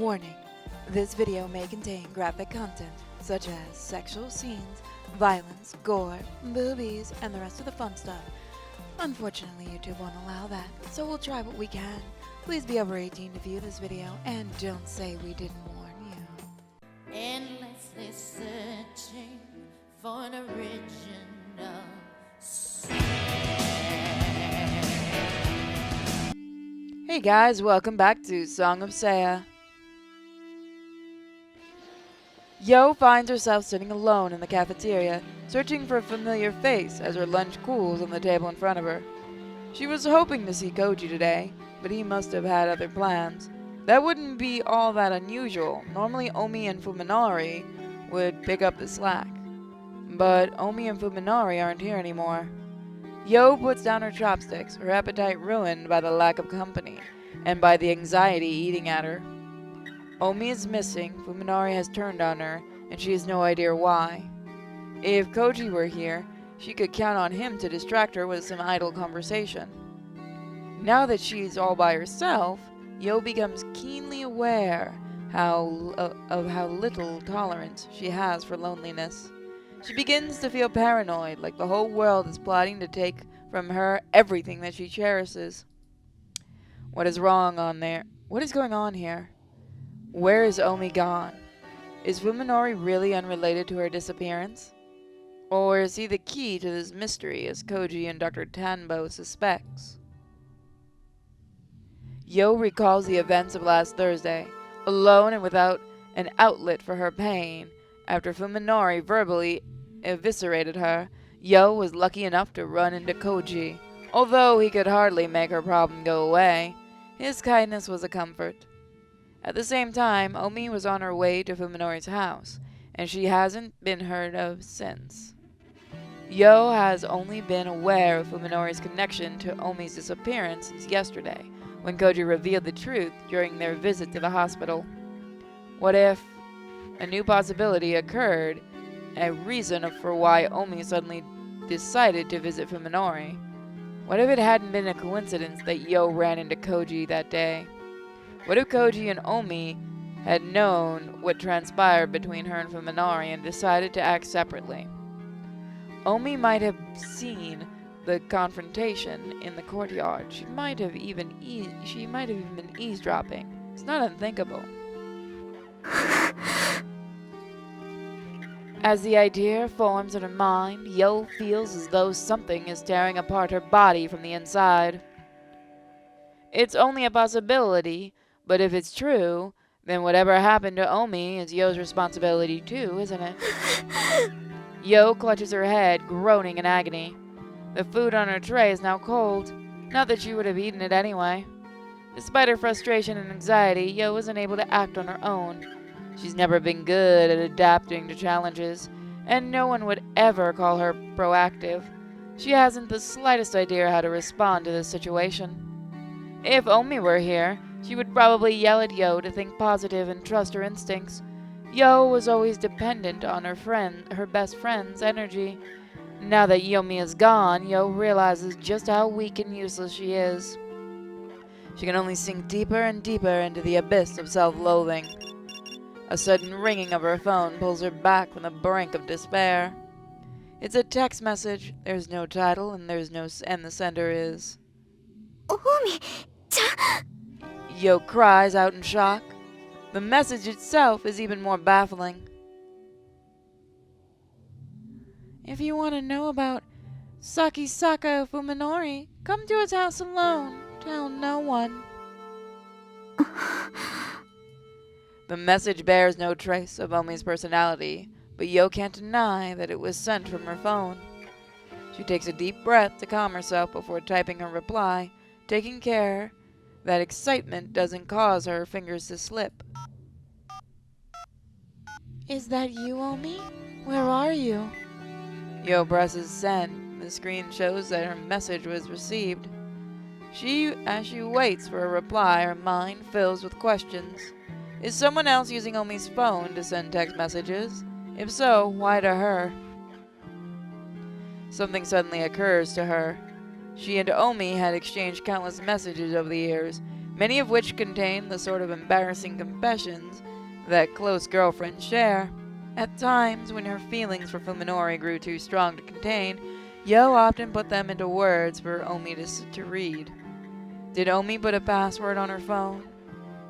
Warning: this video may contain graphic content such as sexual scenes, violence, gore, boobies, and the rest of the fun stuff. Unfortunately, YouTube won't allow that, so we'll try what we can. Please be over 18 to view this video, and don't say we didn't warn you. Endlessly searching for an original sound. Hey guys, welcome back to Song of Saya. Yo finds herself sitting alone in the cafeteria, searching for a familiar face as her lunch cools on the table in front of her. She was hoping to see Koji today, but he must have had other plans. That wouldn't be all that unusual. Normally Omi and Fuminari would pick up the slack. But Omi and Fuminari aren't here anymore. Yo puts down her chopsticks, her appetite ruined by the lack of company, and by the anxiety eating at her. Omi is missing, Fuminari has turned on her, and she has no idea why. If Koji were here, she could count on him to distract her with some idle conversation. Now that she's all by herself, Yo becomes keenly aware of how little tolerance she has for loneliness. She begins to feel paranoid, like the whole world is plotting to take from her everything that she cherishes. What is wrong on there? What is going on here? Where is Omi gone? Is Fuminori really unrelated to her disappearance? Or is he the key to this mystery, as Koji and Dr. Tanbo suspects? Yo recalls the events of last Thursday, alone and without an outlet for her pain. After Fuminori verbally eviscerated her, Yo was lucky enough to run into Koji. Although he could hardly make her problem go away, his kindness was a comfort. At the same time, Omi was on her way to Fuminori's house, and she hasn't been heard of since. Yo has only been aware of Fuminori's connection to Omi's disappearance since yesterday, when Koji revealed the truth during their visit to the hospital. What if a new possibility occurred, a reason for why Omi suddenly decided to visit Fuminori? What if it hadn't been a coincidence that Yo ran into Koji that day? What if Koji and Omi had known what transpired between her and Fuminari and decided to act separately? Omi might have seen the confrontation in the courtyard. She might have even been eavesdropping. It's not unthinkable. As the idea forms in her mind, Yo feels as though something is tearing apart her body from the inside. It's only a possibility, but if it's true, then whatever happened to Omi is Yo's responsibility too, isn't it? Yo clutches her head, groaning in agony. The food on her tray is now cold, not that she would have eaten it anyway. Despite her frustration and anxiety, Yo isn't able to act on her own. She's never been good at adapting to challenges, and no one would ever call her proactive. She hasn't the slightest idea how to respond to this situation. If Omi were here, she would probably yell at Yo to think positive and trust her instincts. Yo was always dependent on her best friend's energy. Now that Yomi is gone, Yo realizes just how weak and useless she is. She can only sink deeper and deeper into the abyss of self-loathing. A sudden ringing of her phone pulls her back from the brink of despair. It's a text message. There's no title, and the sender is Omi-chan! Yo cries out in shock. The message itself is even more baffling. If you want to know about Sakisaka Fuminori, come to his house alone. Tell no one. The message bears no trace of Omi's personality, but Yo can't deny that it was sent from her phone. She takes a deep breath to calm herself before typing her reply, taking care that excitement doesn't cause her fingers to slip. Is that you, Omi? Where are you? Yo presses send. The screen shows that her message was received. As she waits for a reply, her mind fills with questions. Is someone else using Omi's phone to send text messages? If so, why to her? Something suddenly occurs to her. She and Omi had exchanged countless messages over the years, many of which contain the sort of embarrassing confessions that close girlfriends share. At times, when her feelings for Fuminori grew too strong to contain, Yo often put them into words for Omi to read. Did Omi put a password on her phone?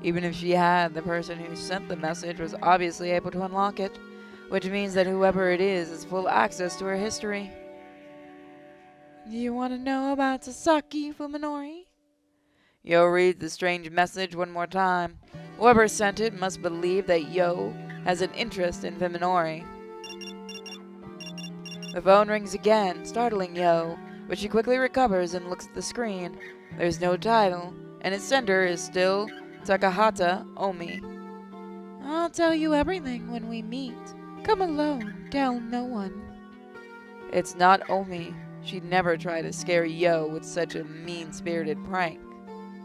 Even if she had, the person who sent the message was obviously able to unlock it, which means that whoever it is has full access to her history. Do you want to know about Sasaki Fuminori? Yo reads the strange message one more time. Whoever sent it must believe that Yo has an interest in Fuminori. The phone rings again, startling Yo, but she quickly recovers and looks at the screen. There's no title, and its sender is still Takahata Omi. I'll tell you everything when we meet. Come alone, tell no one. It's not Omi. She'd never try to scare Yo with such a mean-spirited prank.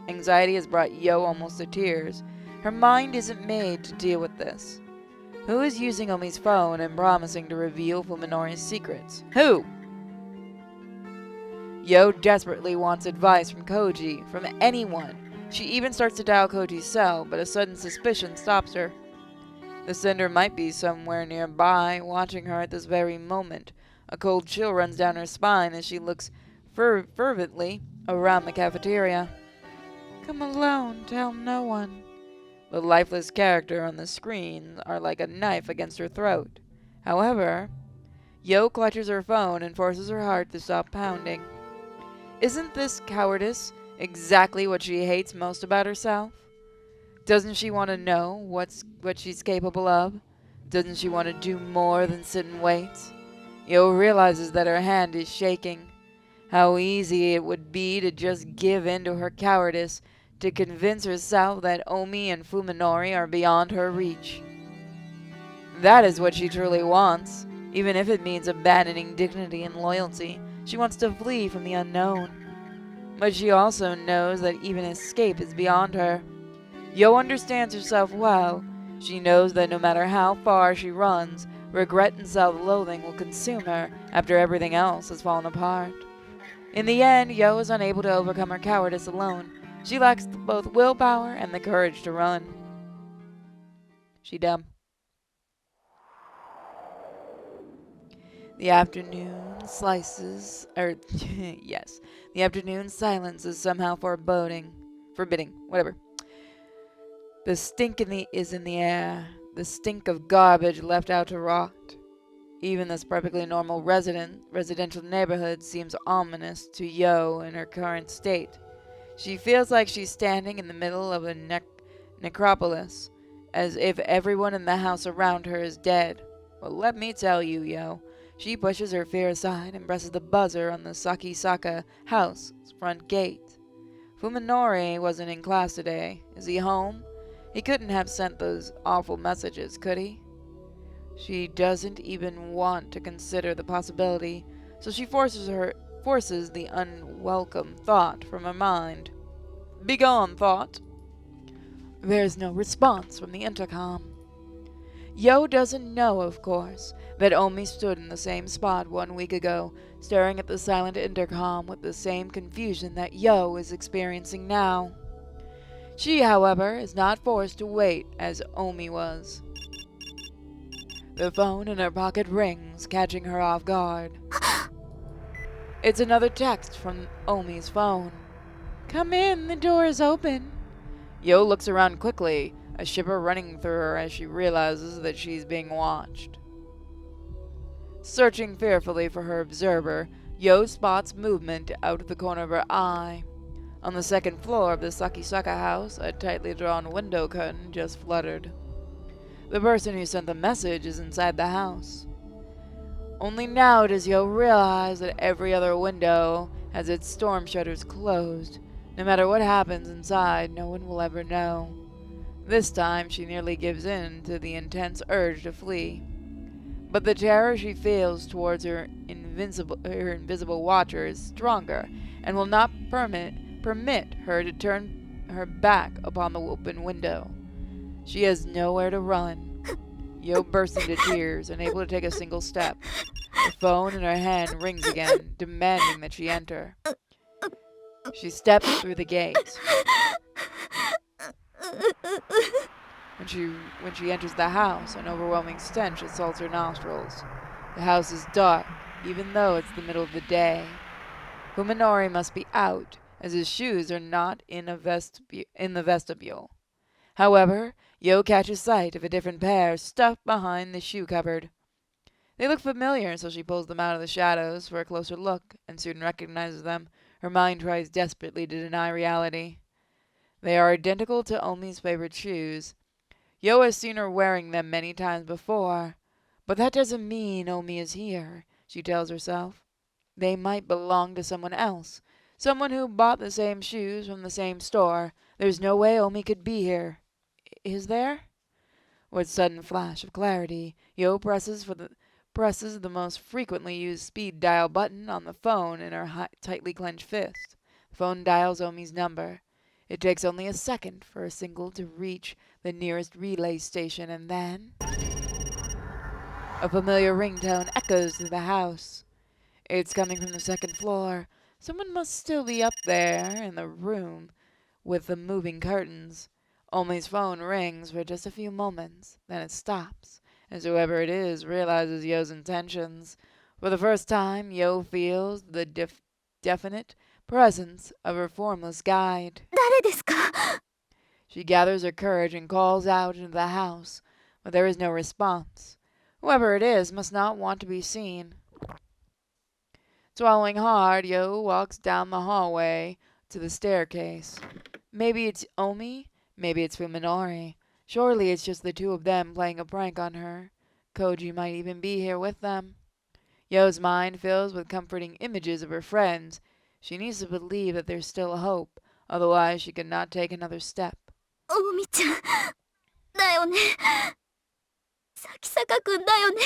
Anxiety has brought Yo almost to tears. Her mind isn't made to deal with this. Who is using Omi's phone and promising to reveal Fuminori's secrets? Who? Yo desperately wants advice from Koji, from anyone. She even starts to dial Koji's cell, but a sudden suspicion stops her. The sender might be somewhere nearby, watching her at this very moment. A cold chill runs down her spine as she looks fervently around the cafeteria. Come alone, tell no one. The lifeless character on the screen are like a knife against her throat. However, Yo clutches her phone and forces her heart to stop pounding. Isn't this cowardice exactly what she hates most about herself? Doesn't she want to know what she's capable of? Doesn't she want to do more than sit and wait? Yo realizes that her hand is shaking. How easy it would be to just give in to her cowardice, to convince herself that Omi and Fuminori are beyond her reach. That is what she truly wants, even if it means abandoning dignity and loyalty. She wants to flee from the unknown. But she also knows that even escape is beyond her. Yo understands herself well. She knows that no matter how far she runs, regret and self-loathing will consume her after everything else has fallen apart. In the end, Yo is unable to overcome her cowardice alone. She lacks both willpower and the courage to run. She dumb. The afternoon the afternoon silence is somehow forbidding, whatever. The stink is in the air, the stink of garbage left out to rot. Even this perfectly normal residential neighborhood seems ominous to Yo in her current state. She feels like she's standing in the middle of a necropolis, as if everyone in the house around her is dead. Well, let me tell you, Yo. She pushes her fear aside and presses the buzzer on the Sakisaka house front gate. Fuminori wasn't in class today. Is he home? He couldn't have sent those awful messages, could he? She doesn't even want to consider the possibility, so she forces the unwelcome thought from her mind. Begone, thought. There's no response from the intercom. Yo doesn't know, of course, that Omi stood in the same spot 1 week ago, staring at the silent intercom with the same confusion that Yo is experiencing now. She, however, is not forced to wait as Omi was. The phone in her pocket rings, catching her off guard. It's another text from Omi's phone. Come in, the door is open. Yo looks around quickly, a shiver running through her as she realizes that she's being watched. Searching fearfully for her observer, Yo spots movement out of the corner of her eye. On the second floor of the Sakisaka house, a tightly drawn window curtain just fluttered. The person who sent the message is inside the house. Only now does Yo realize that every other window has its storm shutters closed. No matter what happens inside, no one will ever know. This time, she nearly gives in to the intense urge to flee. But the terror she feels towards her invisible watcher is stronger, and will not permit her to turn her back upon the open window. She has nowhere to run. Yo bursts into tears, unable to take a single step. The phone in her hand rings again, demanding that she enter. She steps through the gate. When she enters the house, an overwhelming stench assaults her nostrils. The house is dark, even though it's the middle of the day. Fuminori must be out, as his shoes are not in the vestibule. However, Yo catches sight of a different pair stuffed behind the shoe cupboard. They look familiar, so she pulls them out of the shadows for a closer look, and soon recognizes them. Her mind tries desperately to deny reality. They are identical to Omi's favorite shoes. Yo has seen her wearing them many times before, but that doesn't mean Omi is here, she tells herself. They might belong to someone else, someone who bought the same shoes from the same store. There's no way Omi could be here. Is there? With sudden flash of clarity, Yo presses the most frequently used speed dial button on the phone in her tightly clenched fist. The phone dials Omi's number. It takes only a second for a signal to reach the nearest relay station, and then a familiar ringtone echoes through the house. It's coming from the second floor. Someone must still be up there in the room with the moving curtains. Omi's phone rings for just a few moments, then it stops, as whoever it is realizes Yo's intentions. For the first time, Yo feels the definite presence of her formless guide. 誰ですか? She gathers her courage and calls out into the house, but there is no response. Whoever it is must not want to be seen. Swallowing hard, Yo walks down the hallway to the staircase. Maybe it's Omi, maybe it's Fuminori. Surely it's just the two of them playing a prank on her. Koji might even be here with them. Yo's mind fills with comforting images of her friends. She needs to believe that there's still hope, otherwise she could not take another step. おみちゃんだよね。咲坂くんだよね。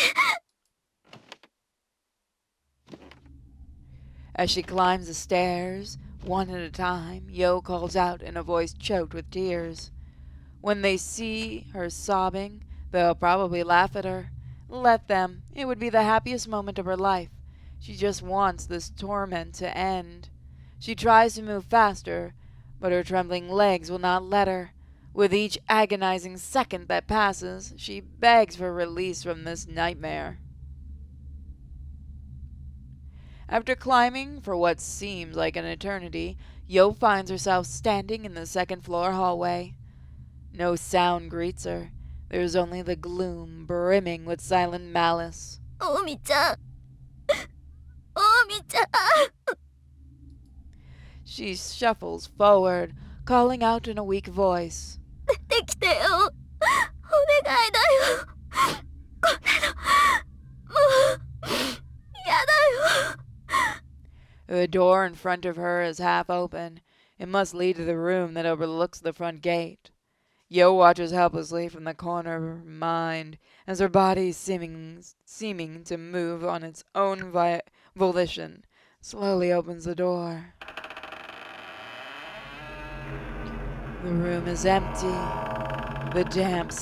As she climbs the stairs, one at a time, Yo calls out in a voice choked with tears. When they see her sobbing, they'll probably laugh at her. Let them. It would be the happiest moment of her life. She just wants this torment to end. She tries to move faster, but her trembling legs will not let her. With each agonizing second that passes, she begs for release from this nightmare. After climbing for what seems like an eternity, Yo finds herself standing in the second-floor hallway. No sound greets her. There is only the gloom brimming with silent malice. おみちゃん。おみちゃん。 She shuffles forward, calling out in a weak voice. 出てきてよ。お願いだよ。こんなのもうやだよ。 The door in front of her is half open. It must lead to the room that overlooks the front gate. Yo watches helplessly from the corner of her mind as her body seeming to move on its own volition, slowly opens the door. The room is empty. The damp,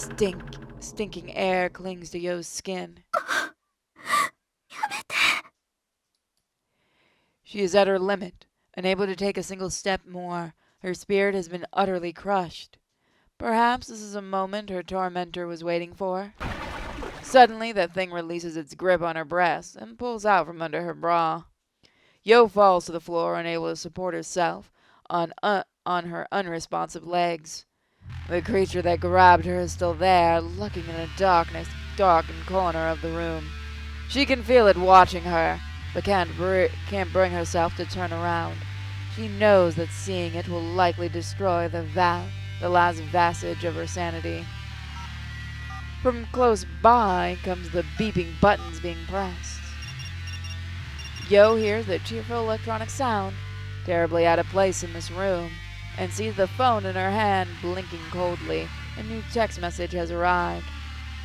stinking air clings to Yo's skin. やめて。 She is at her limit, unable to take a single step more. Her spirit has been utterly crushed. Perhaps this is a moment her tormentor was waiting for. Suddenly, that thing releases its grip on her breast and pulls out from under her bra. Yo falls to the floor, unable to support herself on her unresponsive legs. The creature that grabbed her is still there, looking in the darkened corner of the room. She can feel it watching her, but can't bring herself to turn around. She knows that seeing it will likely destroy the last vestige of her sanity. From close by comes the beeping buttons being pressed. Yo hears the cheerful electronic sound, terribly out of place in this room, and sees the phone in her hand blinking coldly. A new text message has arrived.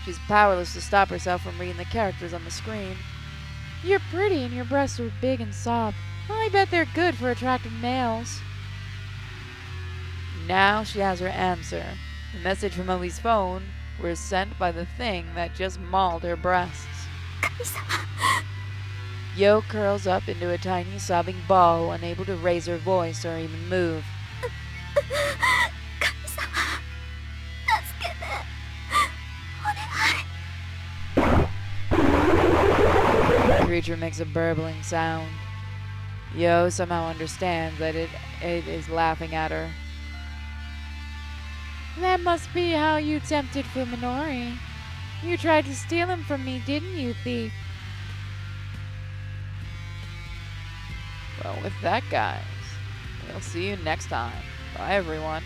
She's powerless to stop herself from reading the characters on the screen. You're pretty and your breasts are big and soft. I bet they're good for attracting males. Now she has her answer. The message from Omi's phone was sent by the thing that just mauled her breasts. 神様。 Yo curls up into a tiny sobbing ball, unable to raise her voice or even move. 神様。creature makes a burbling sound. Yo somehow understands that it is laughing at her. That must be how you tempted Fuminori. You tried to steal him from me, didn't you, thief? Well, with that, guys, we'll see you next time. Bye, everyone.